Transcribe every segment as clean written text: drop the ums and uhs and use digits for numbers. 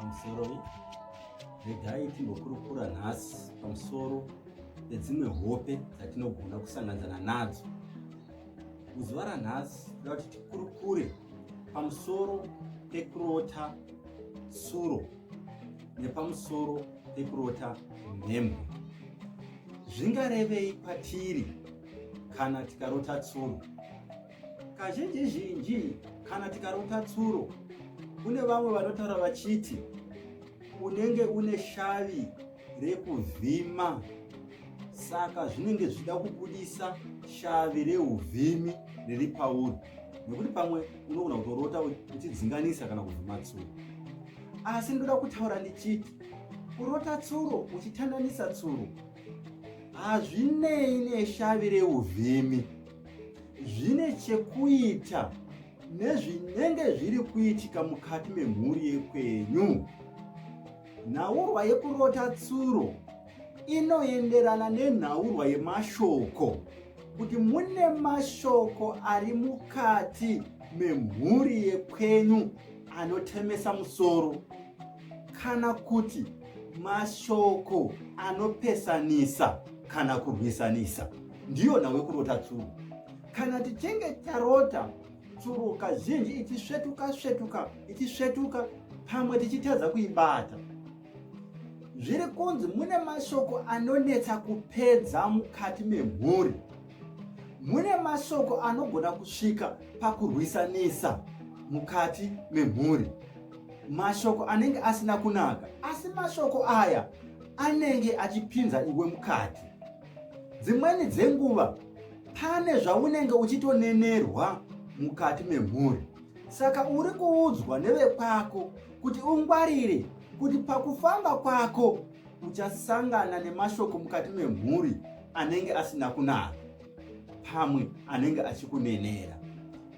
pamusoro regai timbokurukura nhasi pamusoro pedzimwe hope dzatinogona kusanganzana nadzo. Muzuva ranhasi toda kuti tikurukure pamusoro pekurota tsuro nepamusoro pekurota mhembwe. Zvingarevei kwatiri kana tikarota tsuro? Kazhinji zhinji kana tikarota tsuro, kune vamwe vanotaura vachiti unenge une shavi rekuvhima, saka zvinenge zvida kubudisa shavi reuvhimi riri pauri, nekuti pamwe unogona kutorota uchidzinganisa kana kuvhima tsuro. Asi ndoda kutaura ndichiti kurota tsuro uchitandanisa tsuro hazvinei neshavi reuvhimi, zvine chekuita nezvinenge zviri kuitika mukati memhuri yekwenyu. Nhaurwa yekurota tsuro inoenderana nenhaurwa yemashoko, kuti mune mashoko ari mukati memhuri yekwenyu anotemesa musoro, kana kuti mashoko anopesanisa kana kurwisanisa. Ndiyo nhau yekurota tsuro. Kana tichinge tarota tsuro kazhinji ichisvetuka pamwe tichitadza kuibata, zviri kunzi mune mashoko anonetsa kupedza mukati memhuri, mune mashoko anogona kusvika pakurwisanisa mukati memhuri, mashoko anenge asina kunaka, asi mashoko aya anenge achipinza iwe mukati. Dzimweni dzenguva pane zvaunenge uchitonenerwa mukati memhuri, saka uri kuudzwa nevekwako kuti ungwarire kuti pakufamba kwako uchasangana nemashoko mukati memhuri anenge asina kunaka, pamwe anenge achikunenera.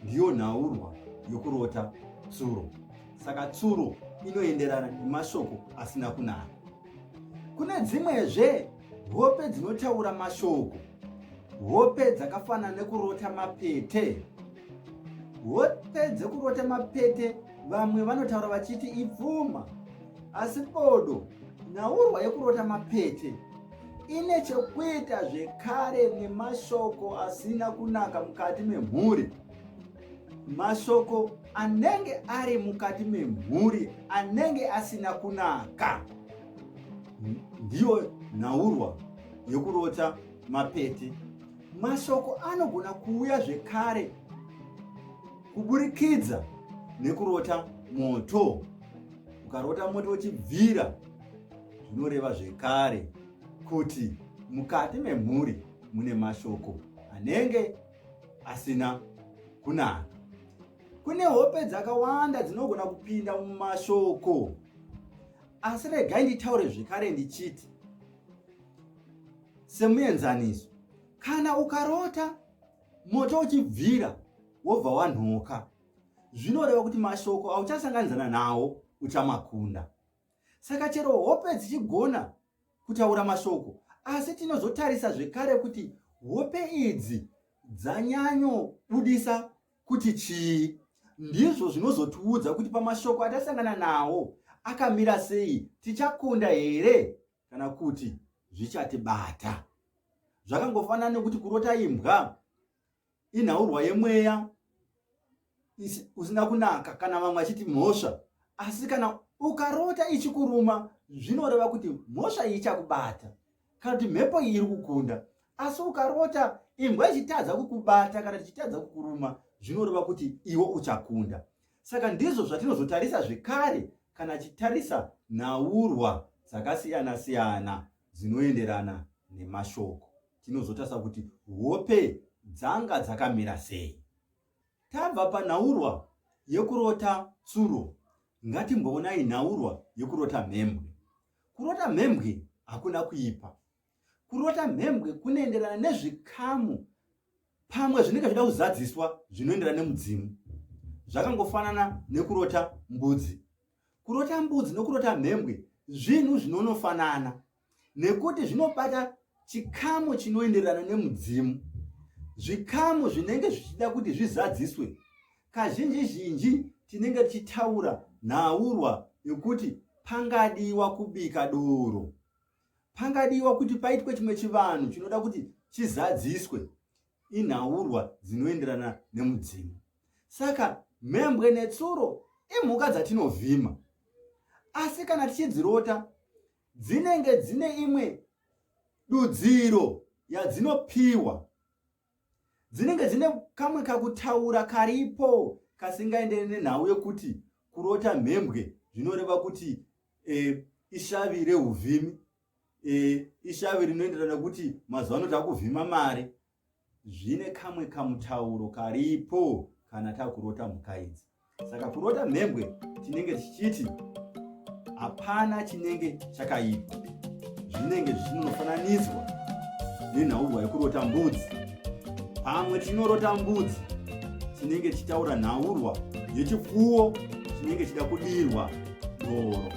Ndiyo nhaurwa yokurota tsuro. Saka tsuro inoenderana nemashoko asina kunaka. Kune dzimwezve hope dzinotaura mashoko, hope dzakafanana nekurota mapete. Hope dzekurota mapete vamwe vanotaura vachiti ipfuma, asi bodo. Nhaurwa yekurota mapete ine chekuita zvekare nemashoko asina kunaka mukati memhuri, mashoko anenge ari mukati memhuri anenge asina kunaka. Ndiyo nhaurwa yekurota mapete. Mashoko anogona kuuya zvekare kuburikidza nekurota moto. Ukarota moto uchibvira, zvinoreva zvekare kuti mukati memhuri mune mashoko anenge asina kunaka. Kune hope dzakawanda dzinogona kupinda mumashoko, asi regai nditaure zvekare ndichiti semuenzaniso, kana ukarota moto uchibvira wobva wanhoka, zvinoreva kuti mashoko auchasanganidzana nawo uchamakunda. Saka chero hope dzichigona kutaura mashoko, asi tinozotarisa zvekare kuti hope idzi dzanyanyobudisa kuti chii. Ndizvo zvinozotiudza kuti pamashoko atasangana nawo akamira sei, tichakunda here kana kuti zvichatibata. Zvakangofanana nekuti kurota imbwa inhaurwa yemweya usina kunaka, kana vamwe achiti mhosva, asi kana ukarota ichikuruma zvinoreva kuti mhosva iyi ichakubata kana kuti mhepo iyi iri kukunda. Asi ukarota imbwa ichitadza kukubata kana ichitadza kukuruma, zvinoreva kuti iwe uchakunda. Saka ndizvo zvatinozotarisa zvekare kana tichitarisa nhaurwa dzakasiyana-siyana dzinoenderana nemashoko. Tinozotarisa kuti hope dzanga dzakamira sei. Tabva panhaurwa yekurota tsuro, ngatimboonai nhaurwa yekurota mhembwe. Kurota mhembwe hakuna kuipa. Kurota mhembwe kunoenderana nezvikamu, pamwe zvinenge zvida kuzadziswa zvinoenderana nemudzimu. Zvakangofanana nekurota mbudzi. Kurota mbudzi nokurota mhembwe zvinhu zvinonofanana, nekuti zvinobata chikamu chinoenderana nemudzimu, zvikamu zvinenge zvichida kuti zvizadziswe. Kazhinji zhinji tinenge tichitaura nhaurwa yokuti pangadiwa kubika doro, pangadiwa kuti paitwe chimwe chivanhu chinoda kuti chizadziswe, inhaurwa dzinoenderana nemudzimu. Saka mhembwe netsuro imhuka dzatinovhima, asi kana tichidzirota dzinenge dzine imwe dudziro yadzinopiwa, dzinenge dzine kamwe kakutaura karipo kasingaenderi nenhau yekuti kurota mhembwe zvinoreva kuti ishavi reuvhimi, ishavi rinoenderana kuti mazuva ano takuvhima mari. Zvine kamwe kamutauro karipo kana takurota mhuka idzi. Saka kurota mhembwe tinenge tichiti hapana chinenge chakaipa, zvinenge zvichinofananidzwa nenhaurwa yekurota mbudzi. Pamwe tinorota mbudzi tinenge tichitaura nhaurwa yechipfuwo chinenge chida kudirwa doro.